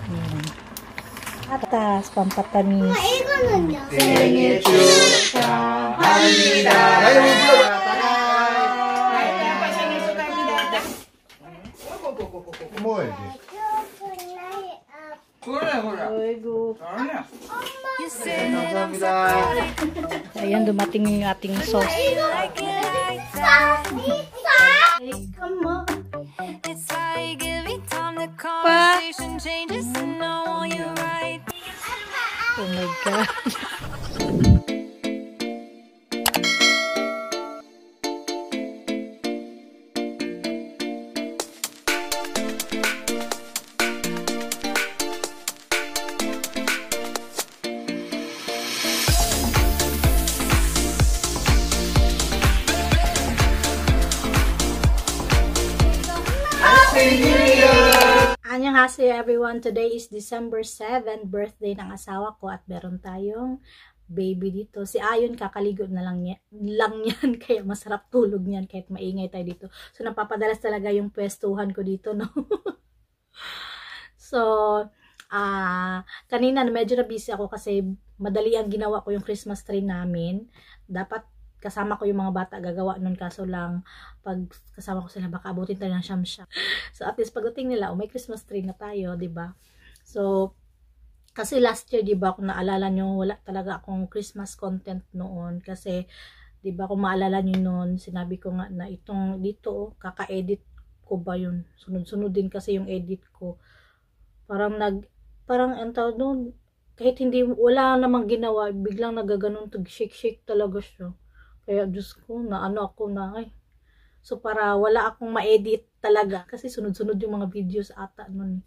Ayan. Atas, pampatamis. 생일 축하합니다. 뭐야 이게? Ayo. 감사합니다. Ayan, dumating yung ating sauce. It's like every time the conversation changes to know you're right. Oh my God. Annyeonghaseyo everyone. Today is December 7, birthday ng asawa ko at meron tayong baby dito. Si Ayon kakaligo na lang yan kaya masarap tulog niyan kahit maingay tayo dito. So napapadalas talaga yung pwestuhan ko dito, no. So kanina medyo na busy ako kasi madali ang ginawa ko yung Christmas tree namin. Dapat kasama ko yung mga bata gagawa nun, kaso lang pag kasama ko sila baka abutin tayo ng siyam-siyam. So at least pagdating nila, may Christmas tree na tayo, 'di ba? So kasi last year, 'di ba, kung naalala nyo, wala talaga akong Christmas content noon kasi 'di ba, kung maalala nyo noon, sinabi ko nga na itong dito kaka-edit ko ba yun. Sunod-sunod din kasi yung edit ko. Parang ang tawag doon, kahit hindi wala namang ginawa, biglang nagaganon to, shake talaga siya. Kaya Diyos ko, ako na ay. So para wala akong ma-edit talaga. Kasi sunod-sunod yung mga videos ata nun.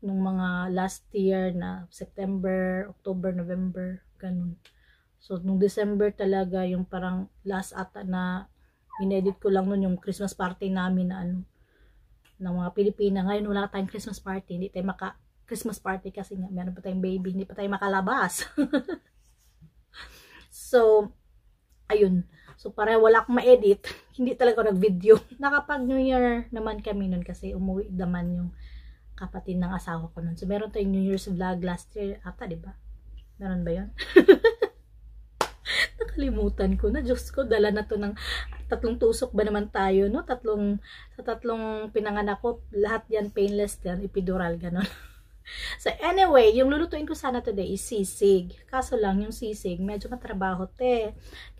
Nung mga last year na September, October, November, ganun. So nung December talaga yung parang last ata na inedit ko lang nun yung Christmas party namin na ng mga Pilipina. Ngayon wala tayong Christmas party. Hindi tayo Christmas party kasi nga meron pa tayong baby. Hindi pa tayo makalabas. So ayun. So, para wala akong ma-edit, hindi talaga ako nag-video. Nakapag New Year naman kami nun kasi umuwi naman yung kapatid ng asawa ko nun. So, meron tayong New Year's vlog last year ata, diba? Meron ba yun? Nakalimutan ko na. Diyos ko, dala na to ng 3 tusok ba naman tayo, no? Sa 3 pinanganak ko, lahat yan painless yan, epidural, ganon. So anyway, yung lulutuin ko sana today is sisig. Kaso lang yung sisig medyo matrabaho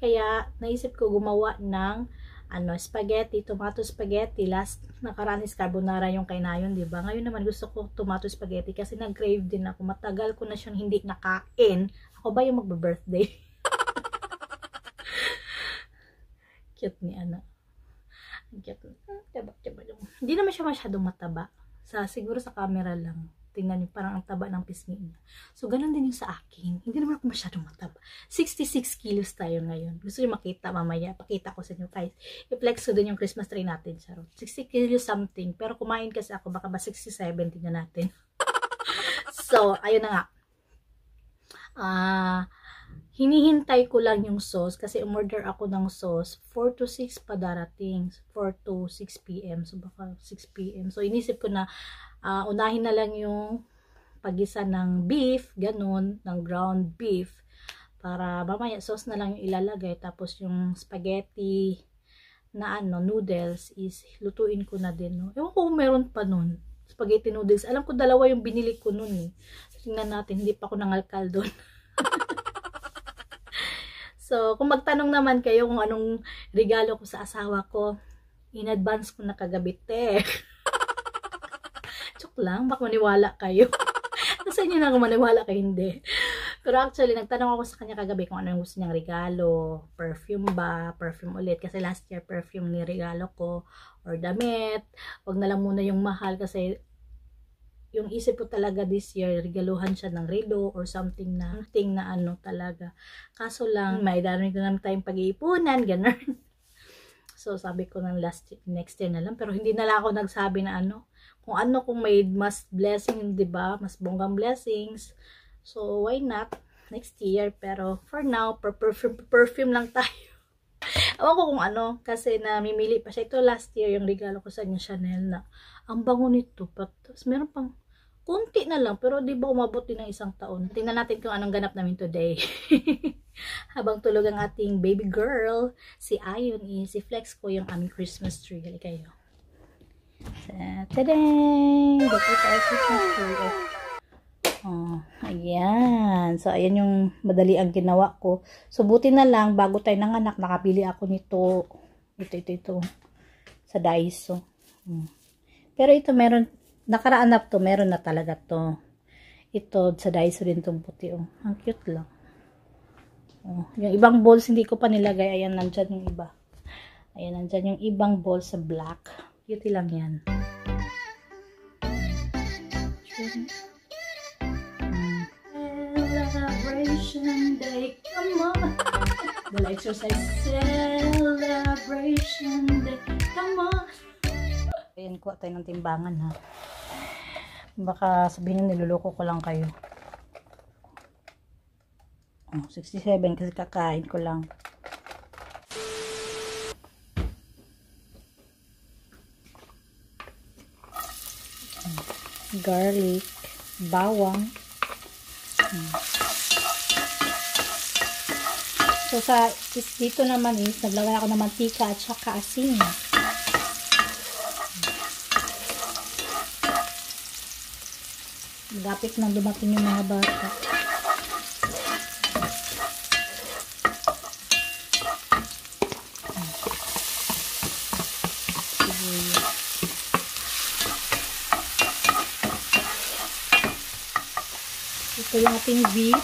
kaya naisip ko gumawa ng spaghetti, tomato spaghetti. Last nakaraan is carbonara yung kay Nayon, di ba? Ngayon naman gusto ko tomato spaghetti kasi nag-crave din ako. Matagal ko na siyang hindi nakain. Ako ba yung magbe-birthday? Cute ni Cute. Hindi naman siya masyadong mataba. Siguro sa camera lang. Tingnan niyo, parang ang taba ng pisngi niya. So, ganun din yung sa akin. Hindi naman ako masyadong mataba. 66 kilos tayo ngayon. Gusto niyo makita mamaya. Pakita ko sa inyo, guys. I-flex ko din yung Christmas tree natin. Charot. 60 kilos something. Pero kumain kasi ako. Baka ba 67? Tingnan natin. So, ayun na nga. Hinihintay ko lang yung sauce. Kasi umorder ako ng sauce. 4 to 6 pa darating. 4 to 6 p.m. So, baka 6 p.m. So, inisip ko na unahin na lang yung pagisa ng beef, ganun, ng ground beef, para mamaya sauce na lang yung ilalagay, tapos yung spaghetti na noodles is lutuin ko na din, no? Ewan ko kung meron pa nun, spaghetti noodles. Alam ko 2 yung binili ko nun eh. Tingnan natin, hindi pa ako nangalkal doon. So, kung magtanong naman kayo kung anong regalo ko sa asawa ko, in advance ko na kagabi, lang, baka maniwala kayo. Nasa inyo na kung maniwala kayo, hindi. Pero actually, nagtanong ako sa kanya kagabi kung ano yung gusto niyang regalo. Perfume ba? Perfume ulit. Kasi last year, perfume ni regalo ko. Or damit. Wag na lang muna yung mahal kasi yung isip ko talaga this year, regaluhan siya ng relo or something na talaga. Kaso lang, may dami ko naman tayong pag-iipunan, gano'n. So, sabi ko ng next year na lang. Pero hindi na lang ako nagsabi na kung may mas blessing, diba? Mas bonggang blessings. So, why not? Next year. Pero, for now, perfume lang tayo. Ewan ko kung kasi namimili pa siya. Ito last year, yung regalo ko sa kanya, Chanel na. Ang bango nito. Tapos, meron pang Kunti na lang, pero di ba umabot din ng 1 taon. Tingnan natin kung anong ganap namin today. Habang tulog ang ating baby girl, si Ayon, si Flex ko yung aming Christmas tree. Hali kayo. Tadang! That's our Christmas tree. Oh, ayan. So, ayan yung madali ang ginawa ko. So, buti na lang, bago tayo nanganak, nakabili ako nito. Ito. Sa Daiso. Pero ito, meron, nakaraan na to, meron na talaga to. Ito, sa Daiso din itong puti. Oh. Ang cute lang. Oh, yung ibang balls, hindi ko pa nilagay. Ayan, nandyan yung iba. Ayan, nandyan yung ibang balls sa black. Cute lang yan. Celebration day, come on. Dala exercise. Celebration day, come on. Ayan, kuha tayo ng timbangan ha. Baka sabihin nyo, niluloko ko lang kayo. Oh, 67 kasi kakain ko lang. Garlic, bawang. So sa dito naman is naglagay ako ng mantika at saka asin. Dapit nang dumating yung mga bata. Ito yung ating beef.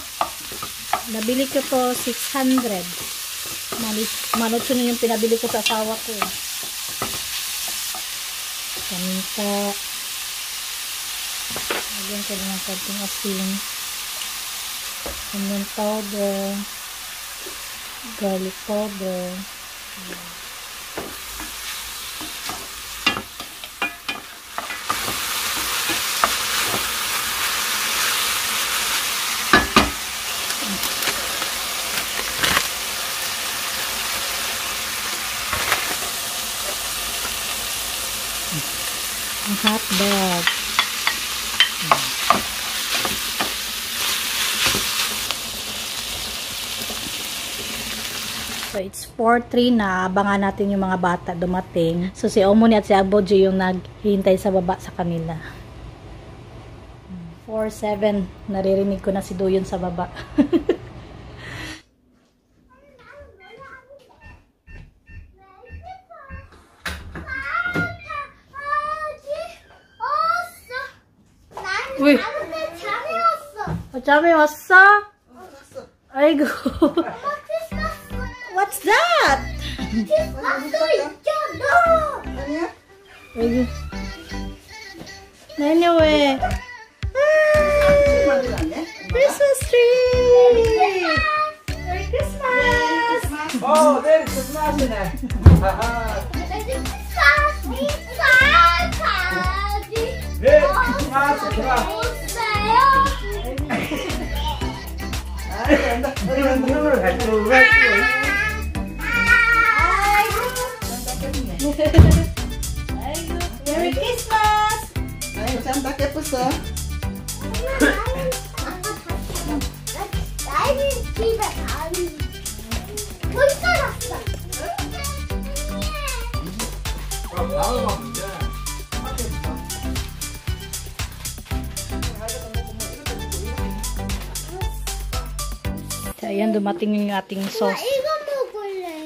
Nabili ko to 600. Manotso na yung pinabili ko sa asawa ko. Paminta. Lagyan ko ng konting asin. Onion powder. Garlic powder. Hot dog. So it's 4:03 na, abangan natin yung mga bata dumating. So si Omoni at si Aboji yung naghihintay sa baba sa kanila. 4:07, naririnig ko na si Duyon sa baba. Uy! 잠이 왔어? 아이고. What's that? 아이고. 나인이 왜? Christmas tree! Merry Christmas! Oh, there's Christmas in there. Merry Christmas! Ay, Santa que puso? Ayan, dumating yung ating sauce.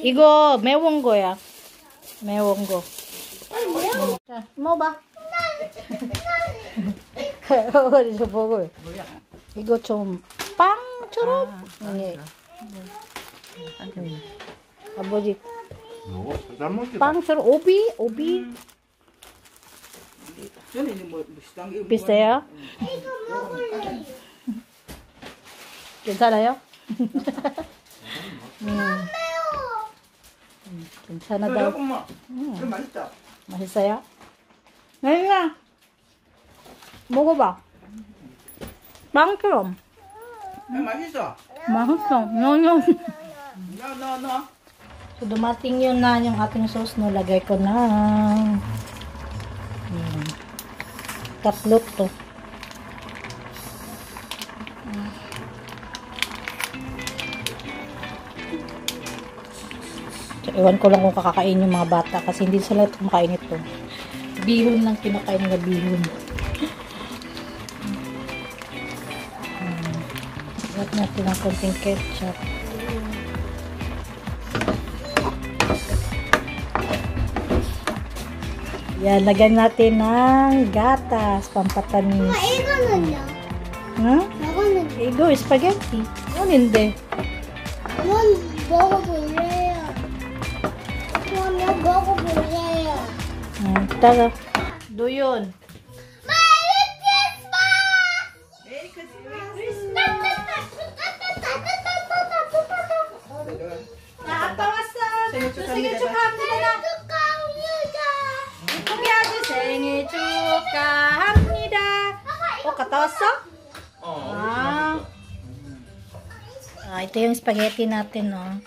이거 매운 거야. 매운 거. 자, 먹어봐. 어디서 먹어요? 이거 좀 빵처럼. 네. 아버지 빵처럼 오비 비싸요? 괜찮아요? 괜찮아 다w. 맛있다. 맛있어요? 나인아 먹어봐. 빵처럼. 맛있어. 맛있어. No. No. So, dumating yun na yung ating sauce, no? Lagay ko na. 3 to. Ewan ko lang kung kakakain yung mga bata kasi hindi sila kumakain ito. Bihon lang kinakain nila, bihon. Lagyan natin ng konting ketchup. Yan, lagyan natin ng gatas, pampatamis. 이거는요? Huh? 저거는 Ego, spaghetti. Ano hindi? 한번 먹어볼래요. 그러면 먹어볼래요. Tara. Do yun. 메리 크리스마스! 메리 Ato 왔어. 생일 축하합니다. 축하합니다. Kuya Ate, 생일 축하합니다. Kata 왔어? Ah. Ito yung spaghetti natin, oh.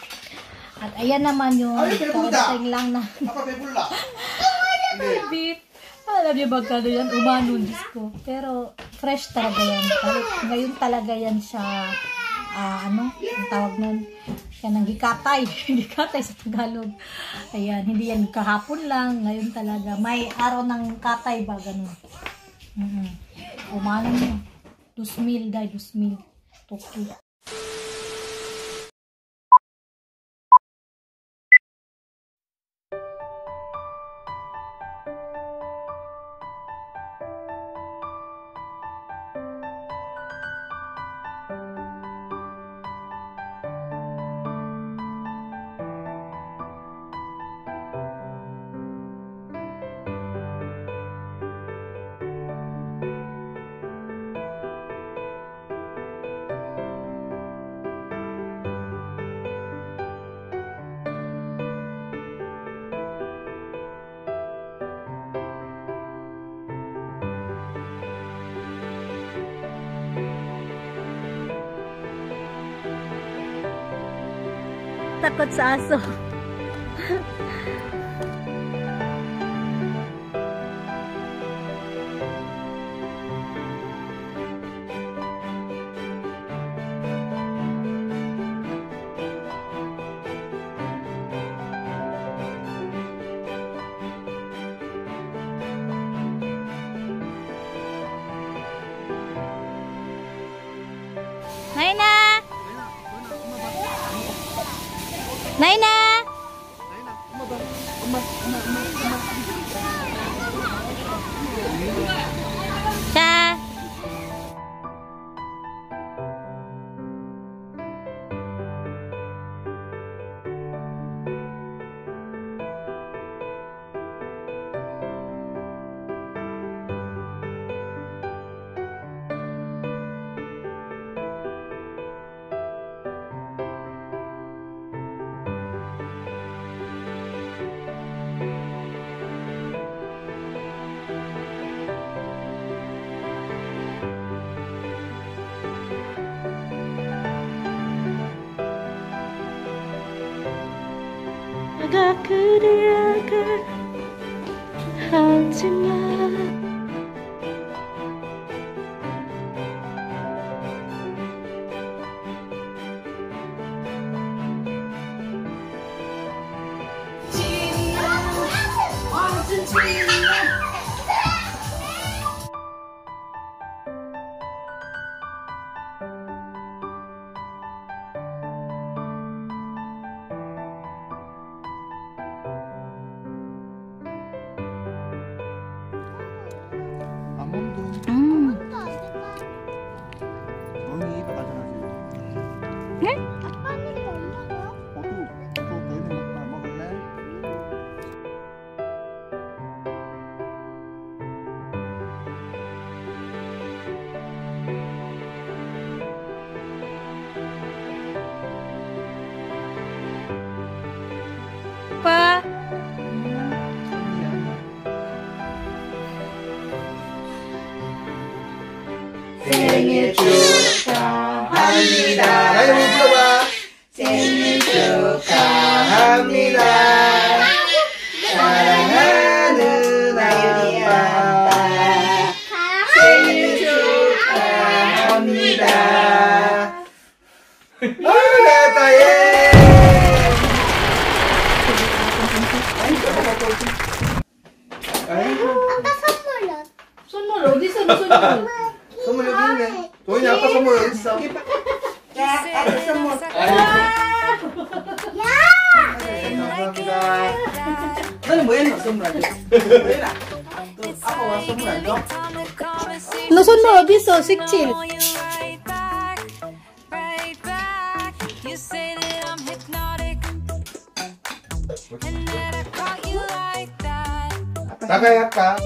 At ayan naman yung Ay, bebuda. kaunting lang na 아빠 배불러. beef. Alam niyo ba kano yan? Umanon, Diyos ko. Pero fresh talaga yan. Ngayon talaga yan siya, ano, ang tawag nun? Yan ang gikatay. Gikatay sa Tagalog. Ayan, hindi yan kahapon lang. Ngayon talaga. May araw ng katay ba, ganun. Umanon mo. 2,000 dahil 2,000. Toki. Takot sa aso. Naina! Naina! Cha! 내가 그리워가 하지만 아몬드. 언니 입에 가져가지. 아빠는 뭐 먹어? 또 너희들 먹을래? 오빠 생일 축하합니다. 나이 한번 불러봐. 생일 축하합니다. 사랑하는 아윤이 아빠 생일 축하합니다. sunod. 선물 여기 있네. 도현이 아빠 선물 어디 있어? 감사합니다. 너는 뭐 했노? 선물 안 줘? 뭐해라? 아빠 와 선물 안 줘? Nasun mo, Biso, 16. You say that I'm hypnotic, and that I caught you like that. 나가야 할까?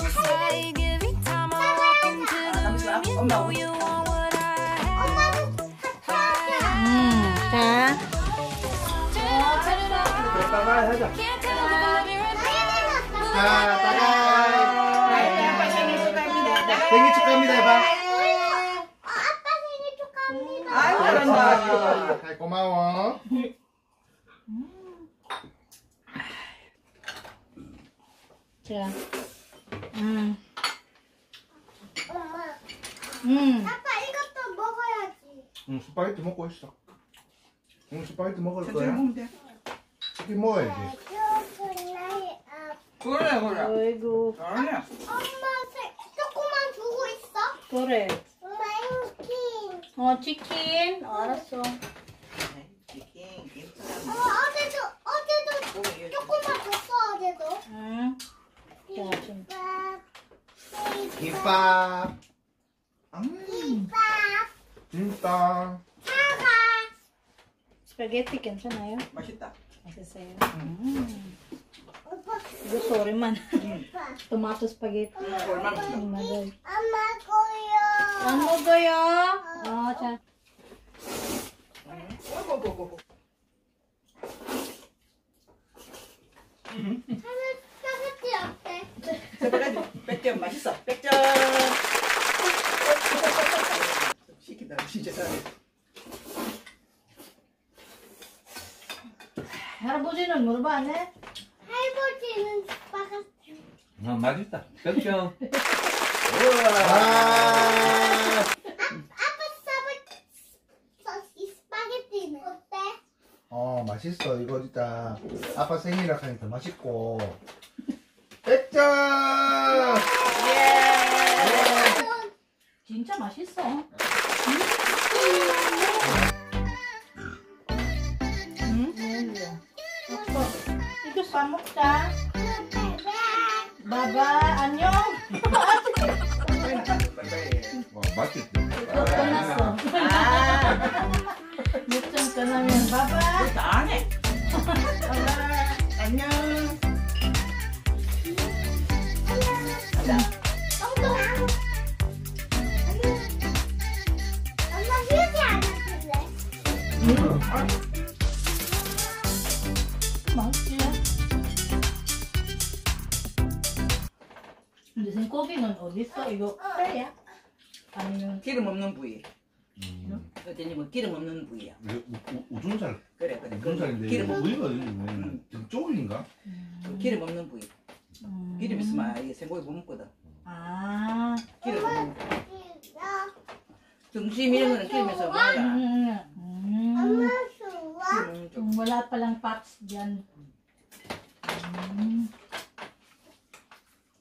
Say, give me time, I'll walk into the room. You know you want what I have. Ha? 따라야 하자. Can't tell if I love you right now. 자, 따라야. 아빠 생일 축하합니다. 생일 축하합니다, 해봐. 아빠 생일 축하합니다. 아이고 잘한다. 잘 고마워. 자. 엄마. 아빠 이것도 먹어야지. 응, 스파게티 먹고 있어. 응, 스파게티 먹을 천천히 거야. 먹으면 돼. 치킨 먹어야지. 그래 그래. A이고. 잘하네. 엄마 조금만 주고 있어. 그래. 엄마 인기. 치킨. 알았어. 치킨 김치. 어제도 조금만 줬어 어제도. 응. 자, 좀. 김밥. 김밥. 진짜. 사과. Spaghetti, 괜찮아요? 맛있다. Masasaya. 오빠. Igo, sorry man. Tomato spaghetti. 얼마나 먹는다. Maday. 엄마 거요. Ano gaya? 자. 어고고고. 스파게티 어때? 스파게티 100점 맛있어. 100점. 시키다 진짜 잘해. Harbu지는 mo ba, ne? 할아버지는 스파게티. 맛있다. 100점. 아, 아빠 이 스파게티는 어때? 맛있어. 이거 진짜 아빠 생일이라 하니까 맛있고. 100점! 진짜 맛있어. 이거 싸먹자. 바바, 안녕. 와, 맛있다. 끝났어. 육점 끝나면 바바. 다 하네. 안녕. 엄마 휴지 안 해줄래? 맛있지? 근데 지금 고기는 어디 있어? 이거 그래야? 아니면 기름 없는 부위. 어쩐지 뭐 기름 없는 부위야. 우중살. 그래 그래. 우중살인데 기름 없는 부위가 등 쪽인가? 기름 없는 부위. 기름 있으면 이게 생고기 못 먹거든. 아, 기름 없는 부위. 등심 이런 거는 기름에서 먹어라. 엄마 좋아? 기름 없는 쪽. wala palang pots dyan.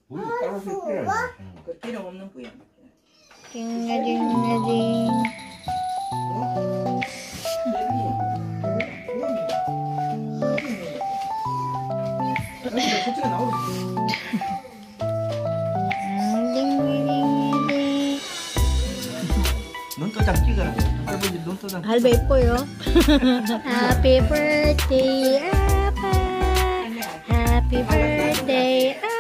우리 따로 쓸게. 그 기름 없는 부위야. 솔직히 나오지. 눈도장 찍어라. 할아버지 눈도장. 할배 이뻐요. Happy birthday, 아빠. Happy birthday, 아빠.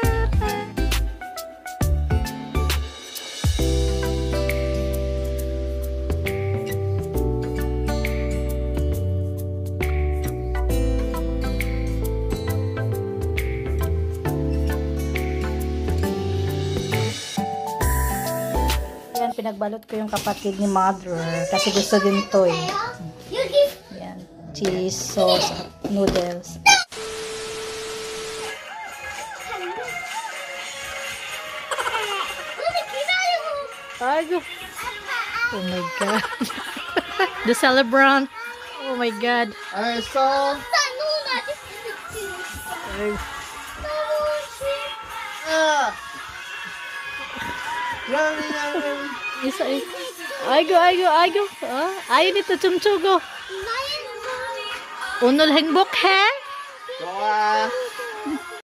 Yan, pinagbalot ko yung kapatid ni mother kasi gusto din to eh. 여기 Yan, cheese sauce at noodles. 여기 기다리고. Ayo. Oh my god. The celebrant. Oh my god. 알았어. 나 너무 맛있어. Ay, 너무 싫어. Isa. 아이고. 아이니또 춤추고. 오늘 행복해? 좋아.